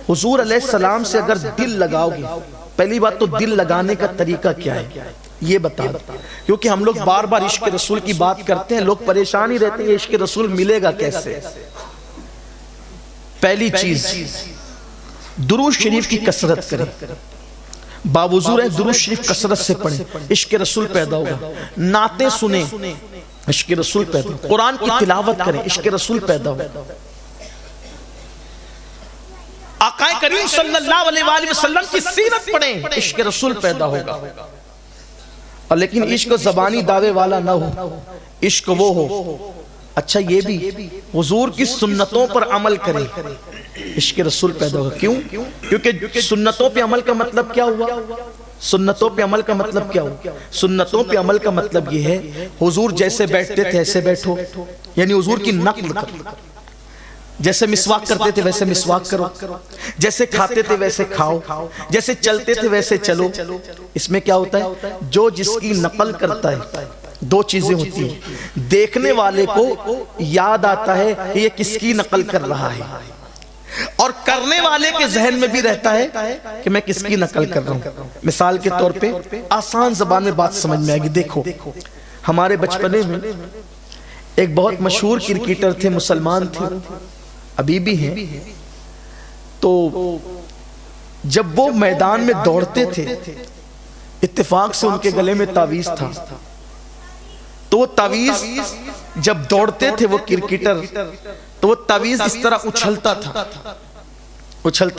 حضور علیہ السلام سے اگر دل لگاؤ گے، پہلی بات تو دل لگانے کا طریقہ کیا ہے یہ بتا دو، کیونکہ ہم لوگ بار بار عشق رسول کی بات کرتے ہیں، لوگ پریشان ہی رہتے ہیں عشق رسول ملے گا کیسے۔ پہلی چیز درود شریف کی کثرت کریں، باوضو رہیں درود شریف کثرت سے پڑھیں، عشق رسول پیدا ہوگا۔ نعتیں سنیں، عشق رسول پیدا ہوگا۔ قرآن کی تلاوت کریں، عشق رسول پیدا ہوگا۔ آقا کریم صلی اللہ علیہ وآلہ وسلم کی سیرت پڑھیں، عشق رسول پیدا ہوگا۔ اور لیکن عشق زبانی دعوے والا نہ ہو، عشق وہ ہو اچھا یہ بھی حضور کی سنتوں پر عمل کریں، عشق رسول پیدا ہوگا۔ کیوں؟ کیونکہ سنتوں پہ عمل کا مطلب کیا ہوا؟ سنتوں پہ عمل کا مطلب کیا ہوا؟ سنتوں پہ عمل کا مطلب یہ ہے حضور جیسے بیٹھتے تھے ایسے بیٹھو، یعنی حضور کی نقل کرو۔ جیسے مسواک کرتے تھے ویسے مسواک کرو، جیسے کھاتے تھے ویسے کھاؤ، جیسے چلتے تھے ویسے چلو۔ اس میں کیا ہوتا ہے؟ جو جس کی نقل کرتا ہے دو چیزیں ہوتی ہیں، دیکھنے والے کو یاد آتا ہے کہ یہ کس کی نقل کر رہا ہے، اور کرنے والے کے ذہن میں بھی رہتا ہے کہ میں کس کی نقل کر رہا ہوں۔ مثال کے طور پہ آسان زبان میں بات سمجھ میں آئے گی۔ دیکھو ہمارے بچپنے میں ایک بہت مشہور کرکٹر تھے، مسلمان تھے، ابھی بھی ہیں، تو جب وہ میدان میں دوڑتے تھے اتفاق سے ان کے گلے میں تعویذ تھا، تو وہ تعویذ جب دوڑتے تھے وہ کرکٹر تو وہ تعویذ اس طرح اچھلتا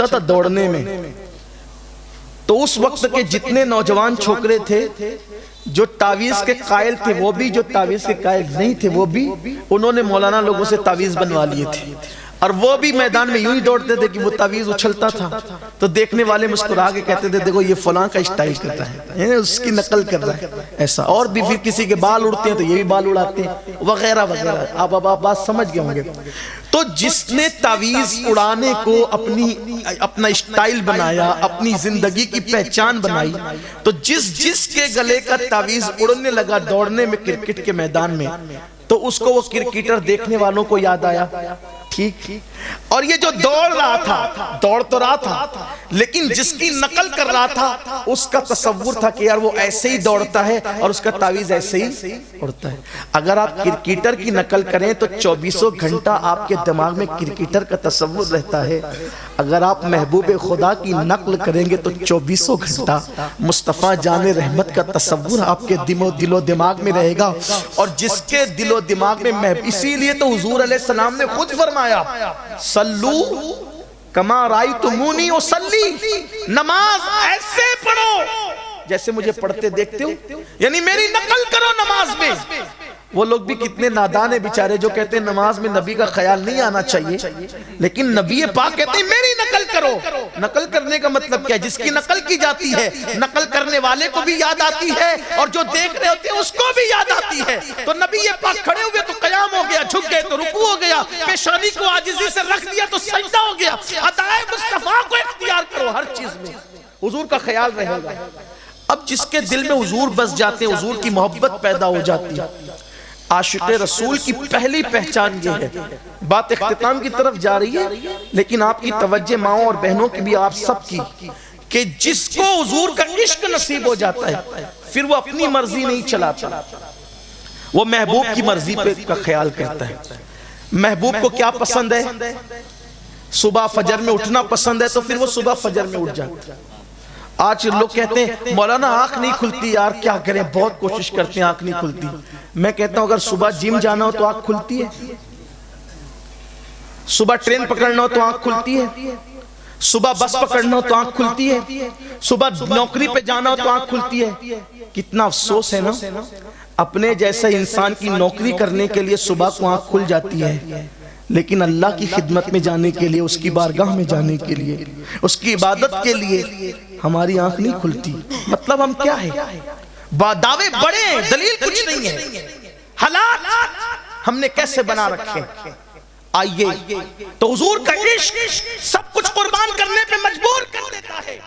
تھا دوڑنے میں۔ تو اس وقت کے جتنے نوجوان چھوکرے تھے جو تعویذ کے قائل تھے وہ بھی، جو تعویذ کے قائل نہیں تھے وہ بھی، انہوں نے مولانا لوگوں سے تعویذ بنوا لیے تھے، اور وہ بھی میدان میں یوں ہی دوڑتے تھے کہ وہ تعویذ اچھلتا تھا تو دیکھنے والے مسکرا کے کہتے تھے دیکھو یہ فلاں کا اسٹائل کرتا ہے، اس کی نقل کر رہا ہے ایسا۔ اور بھی پھر کسی کے بال اڑتے ہیں تو یہ بھی بال اڑاتے ہیں وغیرہ وغیرہ۔ آپ بات سمجھ گئے ہوں گے۔ تو جس نے تعویذ اڑانے کو اپنا اسٹائل بنایا، اپنی زندگی کی پہچان بنائی، تو جس کے گلے کا تعویذ اڑنے لگا دوڑنے میں کرکٹ کے میدان میں، تو اس کو وہ کرکٹر دیکھنے والوں کو یاد آیا، ٹھیک۔ اور یہ جو دوڑ رہا تھا، دوڑ تو رہا تھا لیکن جس کی نقل کر رہا تھا اس کا تصور تھا کہ یار وہ ایسے ہی دوڑتا ہے اور اس کا تعویذ ایسے ہی اڑتا ہے۔ اگر آپ کرکٹر کی نقل کریں تو 24 گھنٹہ آپ کے دماغ میں کرکٹر کا تصور رہتا ہے، اگر آپ محبوب خدا کی نقل کریں گے تو 24 گھنٹہ مصطفیٰ جان رحمت کا تصور آپ کے دل و دماغ میں رہے گا۔ اور جس کے دل و دماغ میں اسی لیے تو حضور علیہ السلام نے خود فرمایا سلو کما رائیتمونی اصلی، نماز ایسے پڑھو جیسے مجھے پڑھتے دیکھتے ہو، یعنی میری نقل کرو نماز میں۔ وہ لوگ بھی کتنے نادان ہیں بیچارے جو کہتے ہیں نماز میں نبی کا خیال نہیں آنا چاہیے، لیکن نبی پاک کہتے ہیں میری نقل کرو۔ نقل کرنے کا مطلب کیا ہے؟ جس کی نقل کی جاتی ہے نقل کرنے والے کو بھی یاد آتی ہے اور جو دیکھ رہے ہوتے ہیں اس کو بھی یاد آتی ہے۔ تو نبی پاک کھڑے ہوئے تو قیام ہو گیا، جھک گئے تو رکوع ہو گیا، پیشانی کو عاجزی سے رکھ دیا تو سجدہ ہو گیا۔ ادائے مصطفیٰ کو اختیار کرو، ہر چیز میں حضور کا خیال رہے گا۔ اب جس کے دل میں حضور بس جاتے ہیں، حضور کی محبت پیدا ہو جاتی ہے۔ عاشق رسول کی پہلی پہچان یہ ہے، بات اختتام کی طرف جا رہی ہے لیکن آپ کی توجہ ماؤں اور بہنوں کی بھی، آپ سب کی، کہ جس کو حضور کا عشق نصیب ہو جاتا ہے پھر وہ اپنی مرضی نہیں چلاتا، وہ محبوب کی مرضی پہ کا خیال کرتا ہے۔ محبوب کو کیا پسند ہے؟ صبح فجر میں اٹھنا پسند ہے تو پھر وہ صبح فجر میں اٹھ جاتا ہے۔ آج لوگ کہتے ہیں مولانا آنکھ نہیں کھلتی، یار کیا کریں بہت کوشش کرتے ہیں آنکھ نہیں کھلتی۔ میں کہتا ہوں اگر صبح جم جانا ہو تو آنکھ کھلتی ہے، صبح ٹرین پکڑنا ہو تو آنکھ کھلتی ہے، صبح بس پکڑنا ہو تو آنکھ کھلتی ہے، صبح نوکری پہ جانا ہو تو آنکھ کھلتی ہے۔ کتنا افسوس ہے نا، اپنے جیسے انسان کی نوکری کرنے کے لیے صبح کو آنکھ کھل جاتی ہے لیکن اللہ کی خدمت میں جانے کے لیے، اس کی بارگاہ میں جانے کے لیے، اس کی عبادت کے لیے ہماری آنکھ نہیں کھلتی۔ مطلب ہم کیا ہے؟ دعوے بڑے ہیں، دلیل کچھ نہیں ہے، حالات ہم نے کیسے بنا رکھے۔ آئیے تو حضور کا عشق سب کچھ قربان کرنے پہ مجبور کر دیتا ہے۔